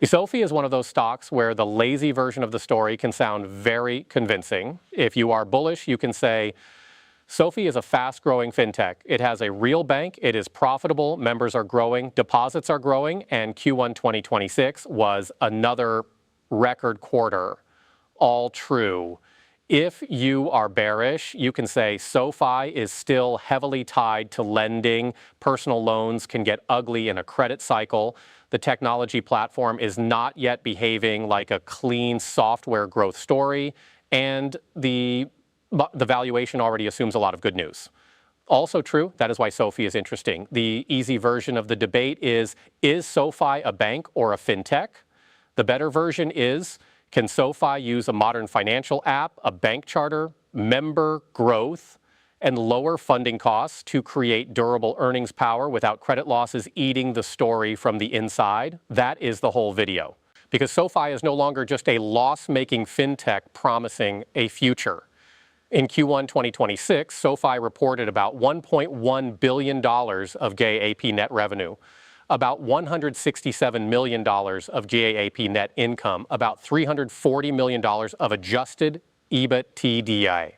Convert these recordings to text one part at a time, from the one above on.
SoFi is one of those stocks where the lazy version of the story can sound very convincing. If you are bullish, you can say, SoFi is a fast-growing fintech. It has a real bank, it is profitable, members are growing, deposits are growing, and Q1 2026 was another record quarter. All true. If you are bearish, you can say SoFi is still heavily tied to lending. Personal loans can get ugly in a credit cycle. The technology platform is not yet behaving like a clean software growth story, and the valuation already assumes a lot of good news. Also true, that is why SoFi is interesting. The easy version of the debate is SoFi a bank or a fintech? The better version is, can SoFi use a modern financial app, a bank charter, member growth, and lower funding costs to create durable earnings power without credit losses eating the story from the inside? That is the whole video. Because SoFi is no longer just a loss-making fintech promising a future. In Q1 2026, SoFi reported about $1.1 billion of GAAP net revenue, about $167 million of GAAP net income, about $340 million of adjusted EBITDA,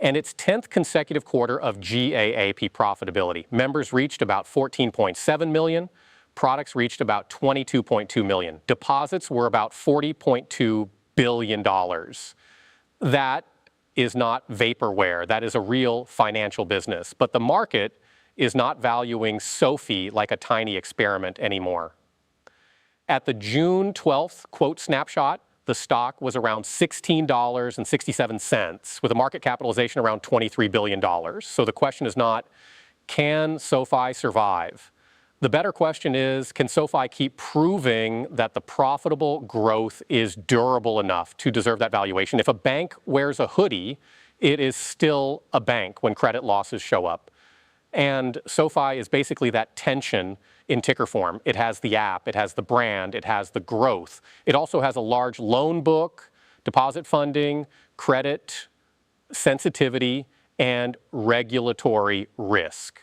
and its 10th consecutive quarter of GAAP profitability. Members reached about 14.7 million, products reached about 22.2 million, deposits were about $40.2 billion. That is not vaporware. That is a real financial business. But the market is not valuing SoFi like a tiny experiment anymore. At the June 12th quote snapshot, the stock was around $16.67 with a market capitalization around $23 billion. So the question is not, can SoFi survive? The better question is, can SoFi keep proving that the profitable growth is durable enough to deserve that valuation? If a bank wears a hoodie, it is still a bank when credit losses show up. And SoFi is basically that tension in ticker form. It has the app, it has the brand, it has the growth. It also has a large loan book, deposit funding, credit sensitivity, and regulatory risk.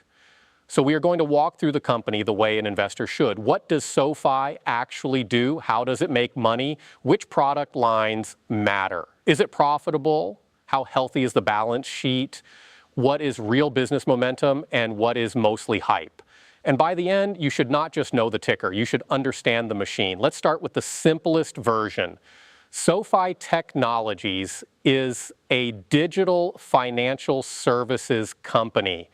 So we are going to walk through the company the way an investor should. What does SoFi actually do? How does it make money? Which product lines matter? Is it profitable? How healthy is the balance sheet? What is real business momentum and what is mostly hype? And by the end, you should not just know the ticker, you should understand the machine. Let's start with the simplest version. SoFi Technologies is a digital financial services company.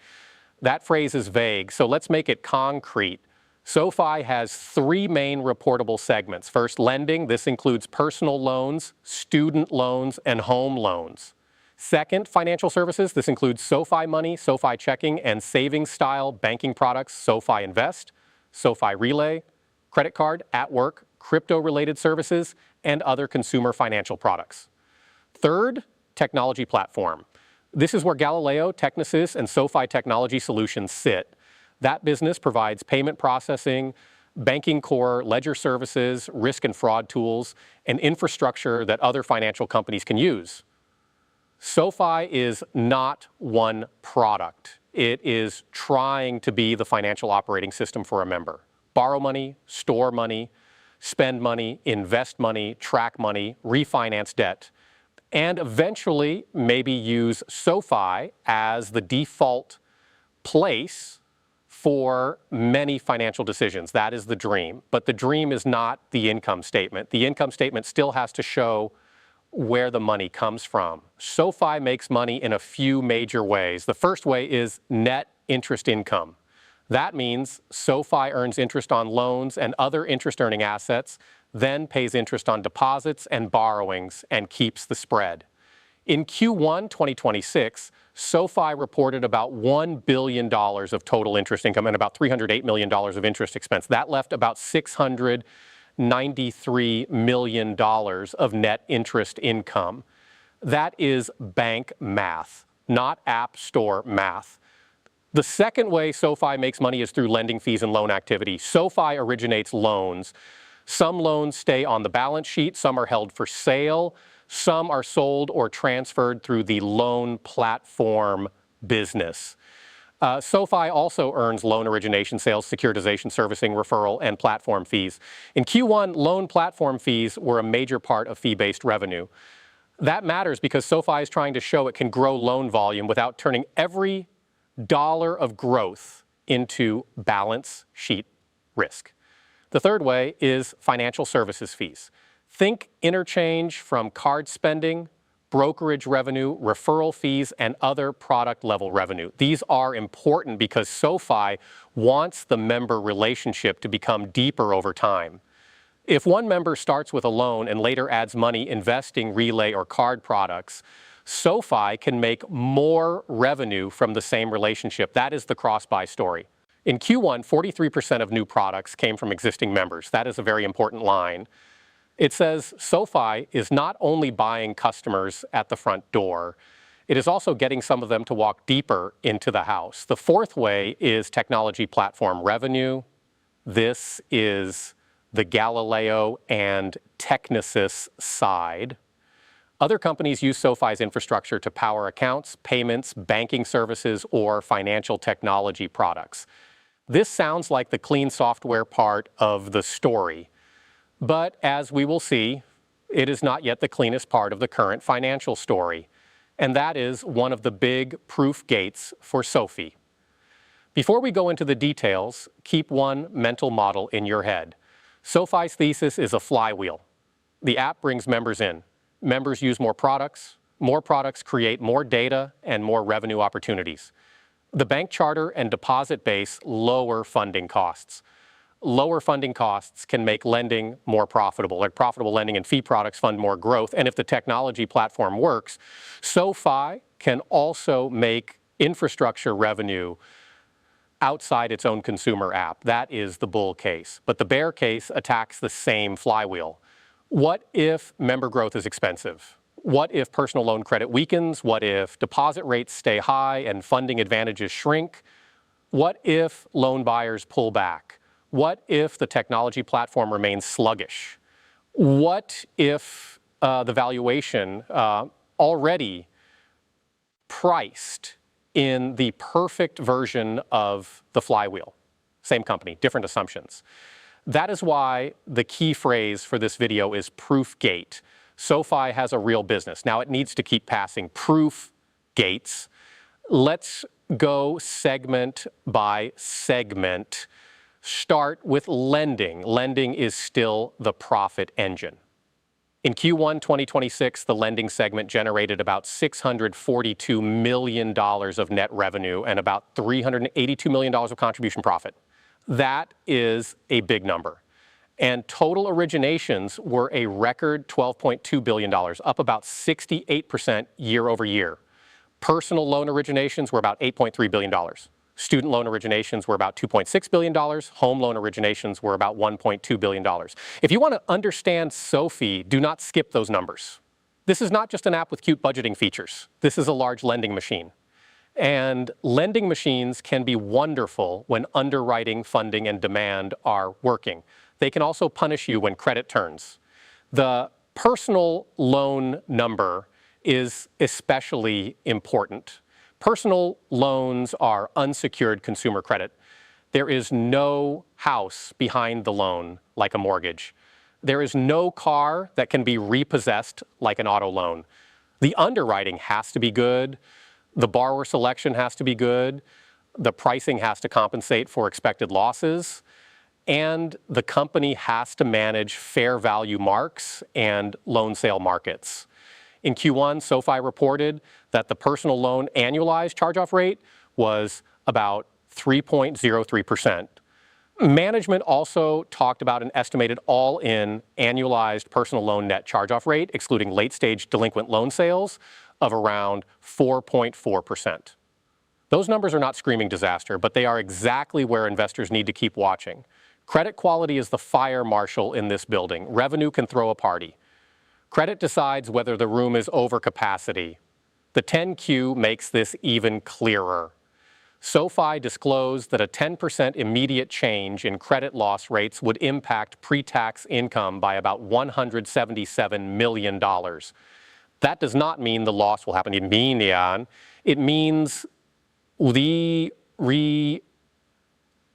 That phrase is vague, so let's make it concrete. SoFi has three main reportable segments. First, lending. This includes personal loans, student loans, and home loans. Second, financial services. This includes SoFi Money, SoFi Checking, and savings-style banking products, SoFi Invest, SoFi Relay, credit card, at work, crypto-related services, and other consumer financial products. Third, technology platform. This is where Galileo, Technisys, and SoFi Technology Solutions sit. That business provides payment processing, banking core, ledger services, risk and fraud tools, and infrastructure that other financial companies can use. SoFi is not one product. It is trying to be the financial operating system for a member. Borrow money, store money, spend money, invest money, track money, refinance debt, and eventually maybe use SoFi as the default place for many financial decisions. That is the dream. But the dream is not the income statement. The income statement still has to show where the money comes from. SoFi makes money in a few major ways. The first way is net interest income. That means SoFi earns interest on loans and other interest-earning assets, then pays interest on deposits and borrowings and keeps the spread. In Q1 2026, SoFi reported about $1 billion of total interest income and about $308 million of interest expense. That left about $693 million of net interest income. That is bank math, not app store math. The second way SoFi makes money is through lending fees and loan activity. SoFi originates loans. Some loans stay on the balance sheet, some are held for sale, some are sold or transferred through the loan platform business. SoFi also earns loan origination, sales, securitization, servicing, referral, and platform fees. In Q1, loan platform fees were a major part of fee-based revenue. That matters because SoFi is trying to show it can grow loan volume without turning every dollar of growth into balance sheet risk. The third way is financial services fees. Think interchange from card spending, brokerage revenue, referral fees, and other product level revenue. These are important because SoFi wants the member relationship to become deeper over time. If one member starts with a loan and later adds money investing, relay, or card products, SoFi can make more revenue from the same relationship. That is the cross-buy story. In Q1, 43% of new products came from existing members. That is a very important line. It says SoFi is not only buying customers at the front door, it is also getting some of them to walk deeper into the house. The fourth way is technology platform revenue. This is the Galileo and Technisys side. Other companies use SoFi's infrastructure to power accounts, payments, banking services, or financial technology products. This sounds like the clean software part of the story, but as we will see, it is not yet the cleanest part of the current financial story, and that is one of the big proof gates for SoFi. Before we go into the details, keep one mental model in your head. SoFi's thesis is a flywheel. The app brings members in. Members use more products create more data and more revenue opportunities. The bank charter and deposit base lower funding costs. Lower funding costs can make lending more profitable, like profitable lending and fee products fund more growth. And if the technology platform works, SoFi can also make infrastructure revenue outside its own consumer app. That is the bull case. But the bear case attacks the same flywheel. What if member growth is expensive? What if personal loan credit weakens? What if deposit rates stay high and funding advantages shrink? What if loan buyers pull back? What if the technology platform remains sluggish? What if the valuation already priced in the perfect version of the flywheel? Same company, different assumptions. That is why the key phrase for this video is proof gate. SoFi has a real business. Now it needs to keep passing proof gates. Let's go segment by segment. Start with lending. Lending is still the profit engine. In Q1 2026, the lending segment generated about $642 million of net revenue and about $382 million of contribution profit. That is a big number. And total originations were a record $12.2 billion, up about 68% year over year. Personal loan originations were about $8.3 billion. Student loan originations were about $2.6 billion. Home loan originations were about $1.2 billion. If you want to understand SoFi, do not skip those numbers. This is not just an app with cute budgeting features. This is a large lending machine. And lending machines can be wonderful when underwriting, funding, and demand are working. They can also punish you when credit turns. The personal loan number is especially important. Personal loans are unsecured consumer credit. There is no house behind the loan like a mortgage. There is no car that can be repossessed like an auto loan. The underwriting has to be good. The borrower selection has to be good. The pricing has to compensate for expected losses. And the company has to manage fair value marks and loan sale markets. In Q1, SoFi reported that the personal loan annualized charge-off rate was about 3.03%. Management also talked about an estimated all-in annualized personal loan net charge-off rate, excluding late-stage delinquent loan sales, of around 4.4%. Those numbers are not screaming disaster, but they are exactly where investors need to keep watching. Credit quality is the fire marshal in this building. Revenue can throw a party. Credit decides whether the room is over capacity. The 10Q makes this even clearer. SoFi disclosed that a 10% immediate change in credit loss rates would impact pre-tax income by about $177 million. That does not mean the loss will happen immediately. It means the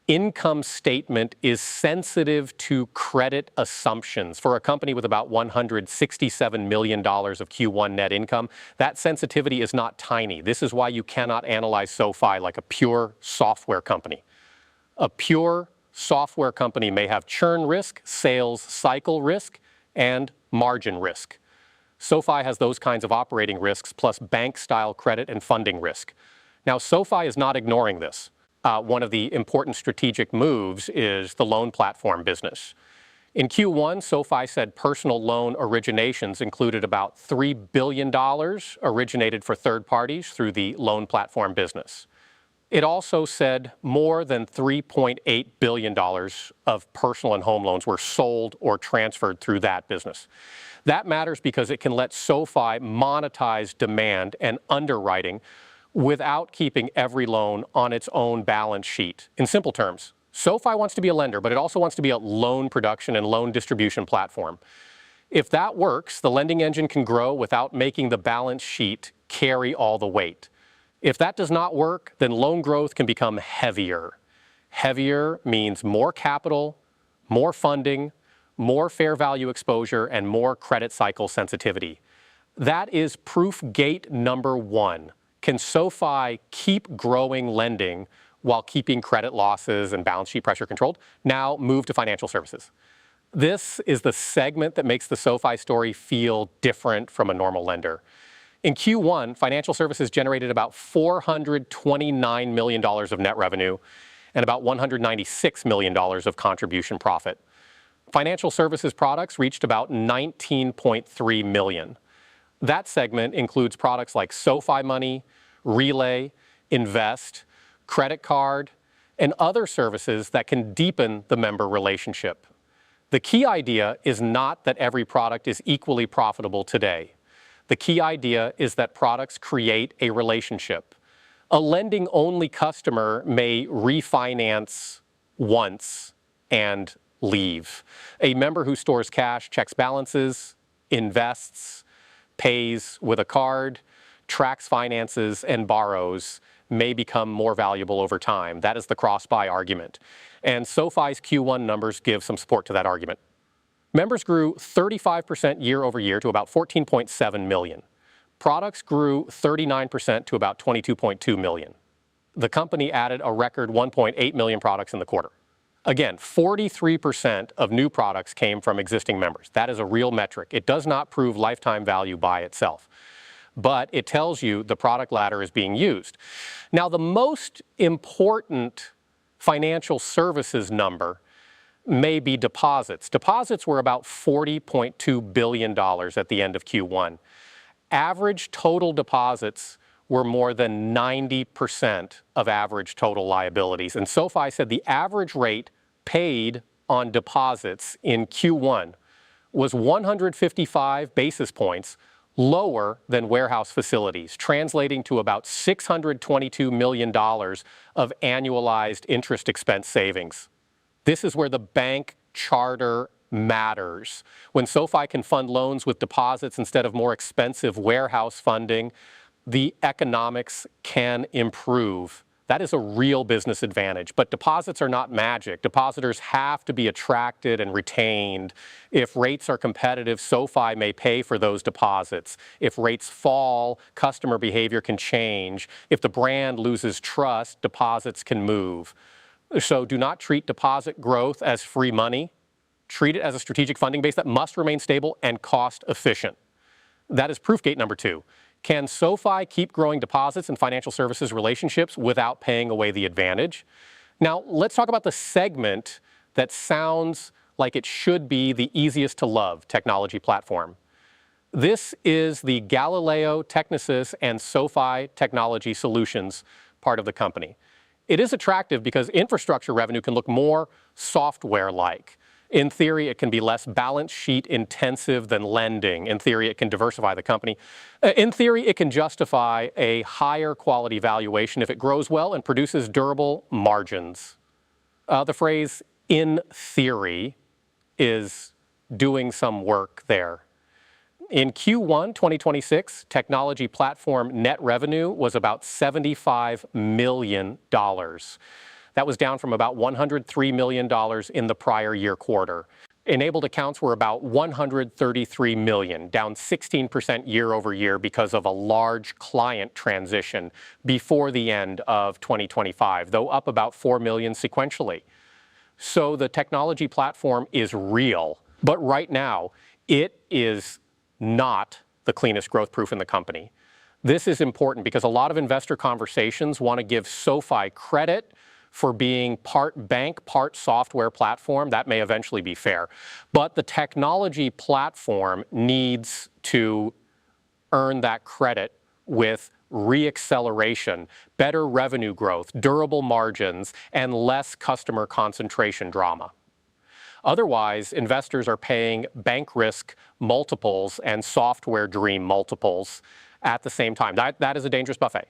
income statement is sensitive to credit assumptions. For a company with about $167 million of Q1 net income, that sensitivity is not tiny. This is why you cannot analyze SoFi like a pure software company. A pure software company may have churn risk, sales cycle risk, and margin risk. SoFi has those kinds of operating risks plus bank-style credit and funding risk. Now, SoFi is not ignoring this. One of the important strategic moves is the loan platform business. In Q1, SoFi said personal loan originations included about $3 billion originated for third parties through the loan platform business. It also said more than $3.8 billion of personal and home loans were sold or transferred through that business. That matters because it can let SoFi monetize demand and underwriting without keeping every loan on its own balance sheet. In simple terms, SoFi wants to be a lender, but it also wants to be a loan production and loan distribution platform. If that works, the lending engine can grow without making the balance sheet carry all the weight. If that does not work, then loan growth can become heavier. Heavier means more capital, more funding, more fair value exposure, and more credit cycle sensitivity. That is proof gate number one. Can SoFi keep growing lending while keeping credit losses and balance sheet pressure controlled? Now move to financial services. This is the segment that makes the SoFi story feel different from a normal lender. In Q1, financial services generated about $429 million of net revenue and about $196 million of contribution profit. Financial services products reached about 19.3 million. That segment includes products like SoFi Money, Relay, Invest, Credit Card, and other services that can deepen the member relationship. The key idea is not that every product is equally profitable today. The key idea is that products create a relationship. A lending-only customer may refinance once and leave. A member who stores cash, checks balances, invests, pays with a card, tracks finances, and borrows may become more valuable over time. That is the cross-buy argument. And SoFi's Q1 numbers give some support to that argument. Members grew 35% year over year to about 14.7 million. Products grew 39% to about 22.2 million. The company added a record 1.8 million products in the quarter. Again, 43% of new products came from existing members. That is a real metric. It does not prove lifetime value by itself, but it tells you the product ladder is being used. Now, the most important financial services number may be deposits. Deposits were about $40.2 billion at the end of Q1. Average total deposits were more than 90% of average total liabilities. And SoFi said the average rate paid on deposits in Q1 was 155 basis points lower than warehouse facilities, translating to about $622 million of annualized interest expense savings. This is where the bank charter matters. When SoFi can fund loans with deposits instead of more expensive warehouse funding, the economics can improve. That is a real business advantage. But deposits are not magic. Depositors have to be attracted and retained. If rates are competitive, SoFi may pay for those deposits. If rates fall, customer behavior can change. If the brand loses trust, deposits can move. So do not treat deposit growth as free money. Treat it as a strategic funding base that must remain stable and cost efficient. That is proof gate number two. Can SoFi keep growing deposits and financial services relationships without paying away the advantage? Now, let's talk about the segment that sounds like it should be the easiest to love technology platform. This is the Galileo, Technisys, and SoFi Technology Solutions part of the company. It is attractive because infrastructure revenue can look more software-like. In theory, it can be less balance sheet intensive than lending. In theory, it can diversify the company. In theory, it can justify a higher quality valuation if it grows well and produces durable margins. The phrase "in theory" is doing some work there. In Q1 2026, technology platform net revenue was about $75 million. That was down from about $103 million in the prior year quarter. Enabled accounts were about 133 million, down 16% year over year because of a large client transition before the end of 2025, though up about 4 million sequentially. So the technology platform is real, but right now it is not the cleanest growth proof in the company. This is important because a lot of investor conversations want to give SoFi credit for being part bank, part software platform. That may eventually be fair. But the technology platform needs to earn that credit with re-acceleration, better revenue growth, durable margins, and less customer concentration drama. Otherwise, investors are paying bank risk multiples and software dream multiples at the same time. That is a dangerous buffet.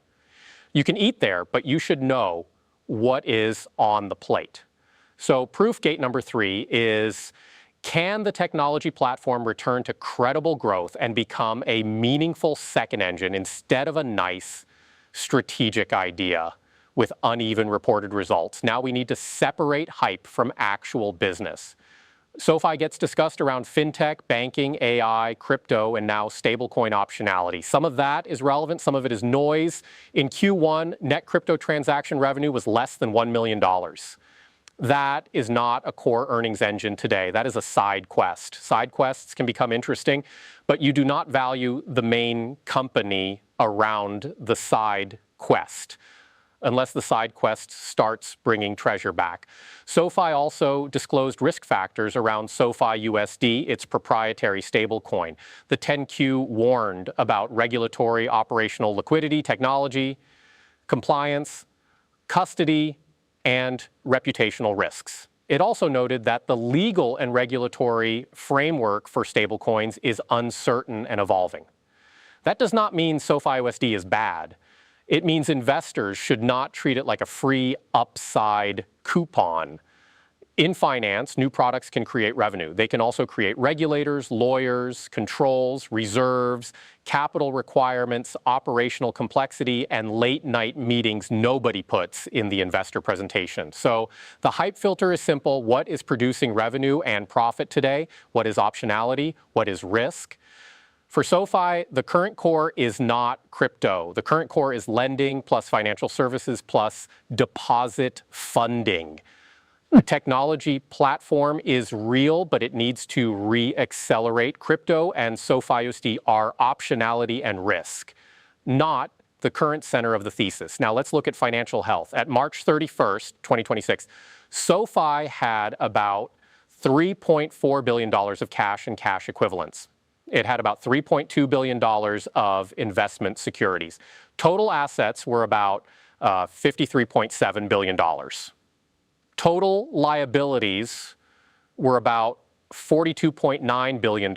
You can eat there, but you should know what is on the plate. So proof gate number 3 is, can the technology platform return to credible growth and become a meaningful second engine instead of a nice strategic idea with uneven reported results? Now we need to separate hype from actual business. SoFi gets discussed around fintech, banking, AI, crypto, and now stablecoin optionality. Some of that is relevant, some of it is noise. In Q1, net crypto transaction revenue was less than $1 million. That is not a core earnings engine today. That is a side quest. Side quests can become interesting, but you do not value the main company around the side quest, unless the side quest starts bringing treasure back. SoFi also disclosed risk factors around SoFiUSD, its proprietary stablecoin. The 10Q warned about regulatory, operational liquidity, technology, compliance, custody, and reputational risks. It also noted that the legal and regulatory framework for stablecoins is uncertain and evolving. That does not mean SoFiUSD is bad. It means investors should not treat it like a free upside coupon. In finance, new products can create revenue. They can also create regulators, lawyers, controls, reserves, capital requirements, operational complexity, and late-night meetings nobody puts in the investor presentation. So the hype filter is simple. What is producing revenue and profit today? What is optionality? What is risk? For SoFi, the current core is not crypto. The current core is lending plus financial services plus deposit funding. The technology platform is real, but it needs to re-accelerate. Crypto and SoFiUSD are optionality and risk, not the current center of the thesis. Now let's look at financial health. At March 31st, 2026, SoFi had about $3.4 billion of cash and cash equivalents. It had about $3.2 billion of investment securities. Total assets were about $53.7 billion. Total liabilities were about $42.9 billion.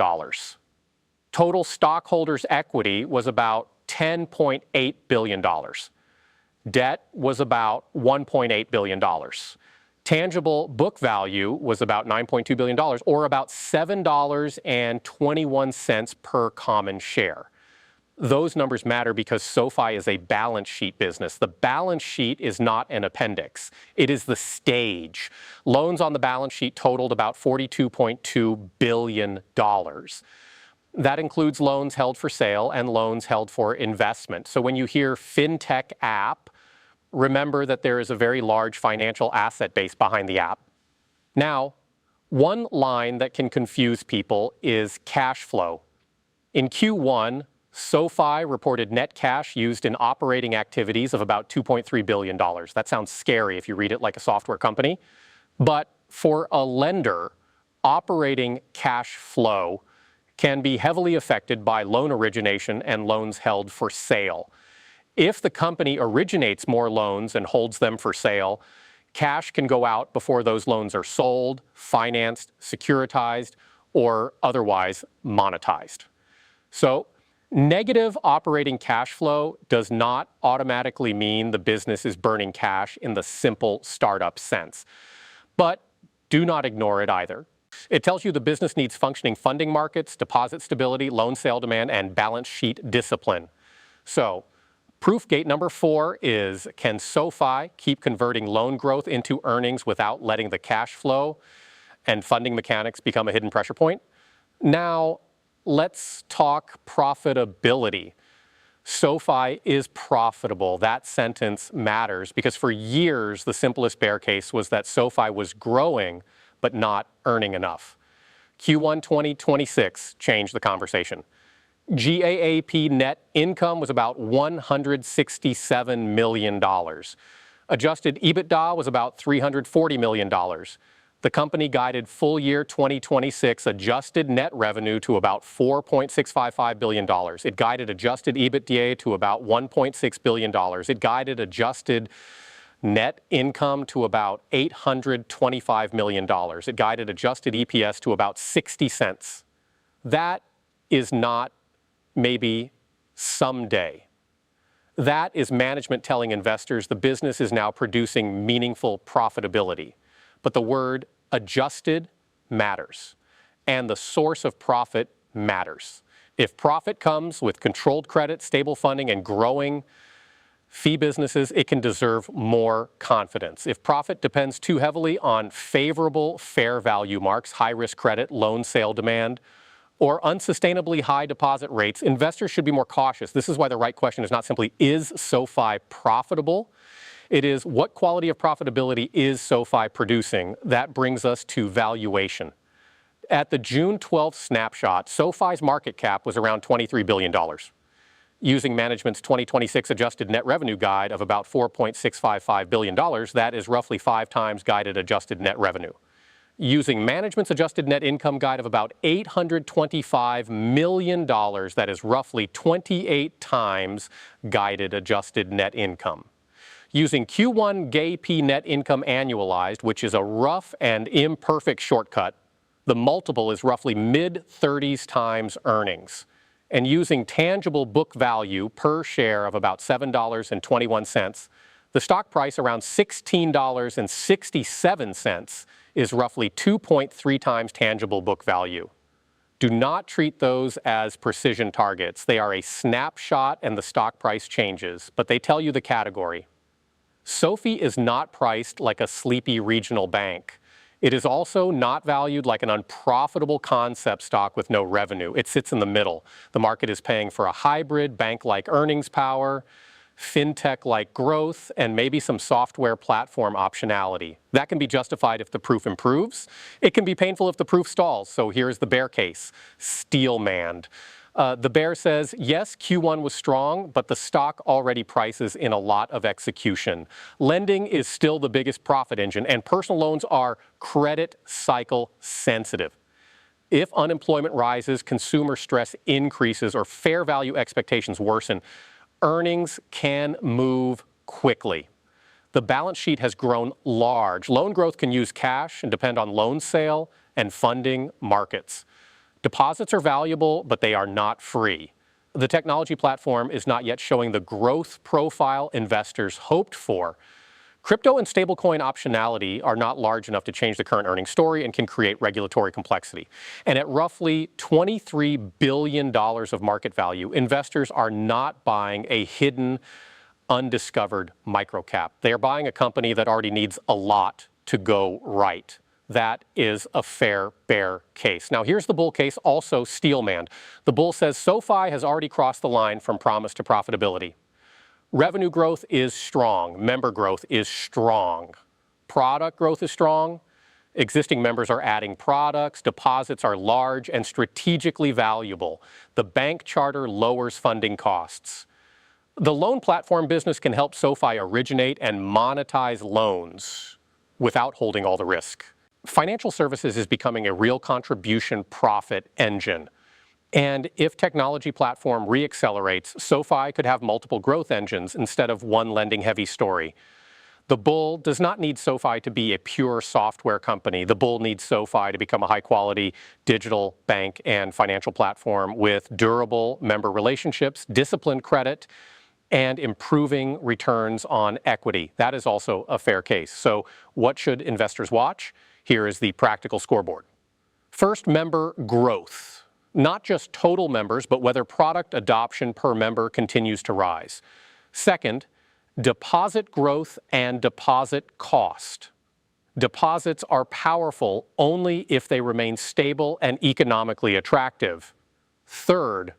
Total stockholders' equity was about $10.8 billion. Debt was about $1.8 billion. Tangible book value was about $9.2 billion, or about $7.21 per common share. Those numbers matter because SoFi is a balance sheet business. The balance sheet is not an appendix. It is the stage. Loans on the balance sheet totaled about $42.2 billion. That includes loans held for sale and loans held for investment. So when you hear fintech app, remember that there is a very large financial asset base behind the app. Now, one line that can confuse people is cash flow. In Q1, SoFi reported net cash used in operating activities of about $2.3 billion. That sounds scary if you read it like a software company. But for a lender, operating cash flow can be heavily affected by loan origination and loans held for sale. If the company originates more loans and holds them for sale, cash can go out before those loans are sold, financed, securitized, or otherwise monetized. So negative operating cash flow does not automatically mean the business is burning cash in the simple startup sense. But do not ignore it either. It tells you the business needs functioning funding markets, deposit stability, loan sale demand, and balance sheet discipline. So, proof gate number 4 is, can SoFi keep converting loan growth into earnings without letting the cash flow and funding mechanics become a hidden pressure point? Now, let's talk profitability. SoFi is profitable. That sentence matters because for years, the simplest bear case was that SoFi was growing but not earning enough. Q1 2026 changed the conversation. GAAP net income was about $167 million. Adjusted EBITDA was about $340 million. The company guided full year 2026 adjusted net revenue to about $4.655 billion. It guided adjusted EBITDA to about $1.6 billion. It guided adjusted net income to about $825 million. It guided adjusted EPS to about 60 cents. That is not maybe someday. That is management telling investors the business is now producing meaningful profitability. But the word adjusted matters, and the source of profit matters. If profit comes with controlled credit, stable funding, and growing fee businesses, it can deserve more confidence. If profit depends too heavily on favorable fair value marks, high-risk credit, loan sale demand, or unsustainably high deposit rates, investors should be more cautious. This is why the right question is not simply, is SoFi profitable? It is, what quality of profitability is SoFi producing? That brings us to valuation. At the June 12th snapshot, SoFi's market cap was around $23 billion. Using management's 2026 adjusted net revenue guide of about $4.655 billion, that is roughly 5 times guided adjusted net revenue. Using management's adjusted net income guide of about $825 million, that is roughly 28 times guided adjusted net income. Using Q1 GAAP net income annualized, which is a rough and imperfect shortcut, the multiple is roughly mid-30s times earnings. And using tangible book value per share of about $7.21, the stock price around $16.67 is roughly 2.3 times tangible book value. Do not treat those as precision targets. They are a snapshot and the stock price changes, but they tell you the category. SoFi is not priced like a sleepy regional bank. It is also not valued like an unprofitable concept stock with no revenue. It sits in the middle. The market is paying for a hybrid bank-like earnings power, fintech-like growth, and maybe some software platform optionality. That can be justified if the proof improves. It can be painful if the proof stalls. So here's the bear case, Steelman. The bear says, yes, Q1 was strong, but the stock already prices in a lot of execution. Lending is still the biggest profit engine, and personal loans are credit cycle sensitive. If unemployment rises, consumer stress increases, or fair value expectations worsen, earnings can move quickly. The balance sheet has grown large. Loan growth can use cash and depend on loan sale and funding markets. Deposits are valuable, but they are not free. The technology platform is not yet showing the growth profile investors hoped for. Crypto and stablecoin optionality are not large enough to change the current earnings story and can create regulatory complexity. And at roughly $23 billion of market value, investors are not buying a hidden, undiscovered microcap. They are buying a company that already needs a lot to go right. That is a fair bear case. Now, here's the bull case, also Steelman. The bull says SoFi has already crossed the line from promise to profitability. Revenue growth is strong. Member growth is strong. Product growth is strong. Existing members are adding products. Deposits are large and strategically valuable. The bank charter lowers funding costs. The loan platform business can help SoFi originate and monetize loans without holding all the risk. Financial services is becoming a real contribution profit engine. And if technology platform reaccelerates, SoFi could have multiple growth engines instead of one lending-heavy story. The bull does not need SoFi to be a pure software company. The bull needs SoFi to become a high-quality digital bank and financial platform with durable member relationships, disciplined credit, and improving returns on equity. That is also a fair case. So what should investors watch? Here is the practical scoreboard. First, member growth. Not just total members, but whether product adoption per member continues to rise. Second, deposit growth and deposit cost. Deposits are powerful only if they remain stable and economically attractive. Third,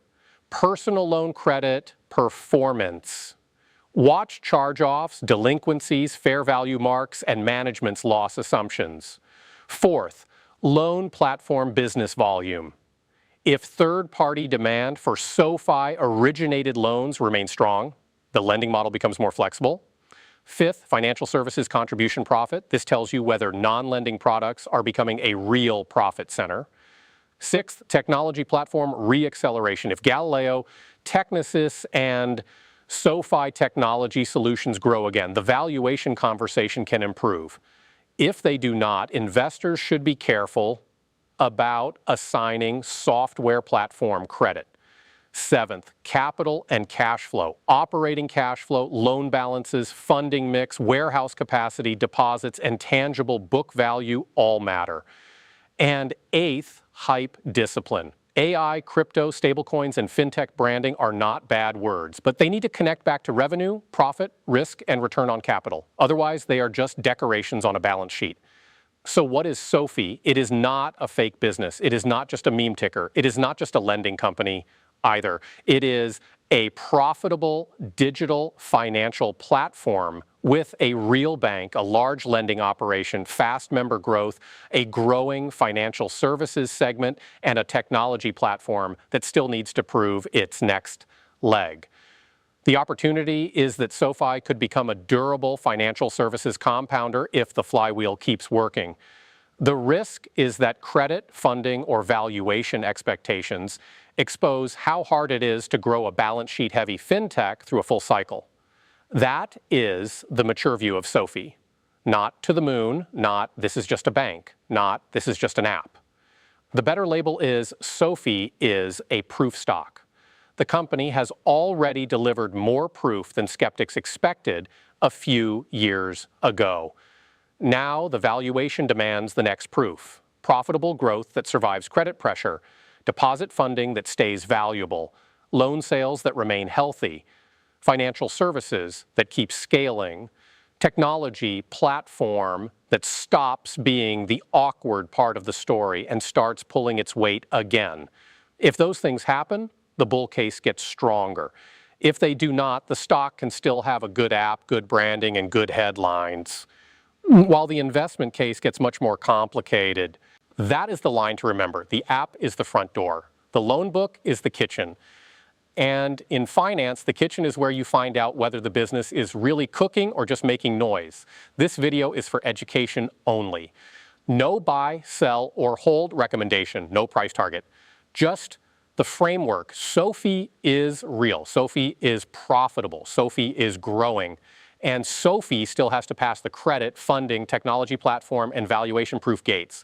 personal loan credit performance. Watch charge-offs, delinquencies, fair value marks, and management's loss assumptions. Fourth, loan platform business volume. If third-party demand for SoFi-originated loans remains strong, the lending model becomes more flexible. Fifth, financial services contribution profit. This tells you whether non-lending products are becoming a real profit center. Sixth, technology platform re-acceleration. If Galileo, Technisys, and SoFi technology solutions grow again, the valuation conversation can improve. If they do not, investors should be careful about assigning software platform credit. Seventh, capital and cash flow. Operating cash flow, loan balances, funding mix, warehouse capacity, deposits, and tangible book value all matter. And eighth, hype discipline. AI, crypto, stablecoins, and fintech branding are not bad words, but they need to connect back to revenue, profit, risk, and return on capital. Otherwise, they are just decorations on a balance sheet. So what is SoFi? It is not a fake business. It is not just a meme ticker. It is not just a lending company either. It is a profitable digital financial platform with a real bank, a large lending operation, fast member growth, a growing financial services segment, and a technology platform that still needs to prove its next leg. The opportunity is that SoFi could become a durable financial services compounder if the flywheel keeps working. The risk is that credit, funding, or valuation expectations expose how hard it is to grow a balance sheet-heavy fintech through a full cycle. That is the mature view of SoFi. Not to the moon, not this is just a bank, not this is just an app. The better label is SoFi is a proof stock. The company has already delivered more proof than skeptics expected a few years ago. Now the valuation demands the next proof: profitable growth that survives credit pressure, deposit funding that stays valuable, loan sales that remain healthy, financial services that keep scaling, technology platform that stops being the awkward part of the story and starts pulling its weight again. If those things happen, the bull case gets stronger. If they do not, the stock can still have a good app, good branding, and good headlines, while the investment case gets much more complicated. That is the line to remember. The app is the front door. The loan book is the kitchen. And in finance, the kitchen is where you find out whether the business is really cooking or just making noise. This video is for education only. No buy, sell, or hold recommendation, no price target. Just the framework. SoFi is real. SoFi is profitable. SoFi is growing. And SoFi still has to pass the credit, funding, technology platform, and valuation proof gates.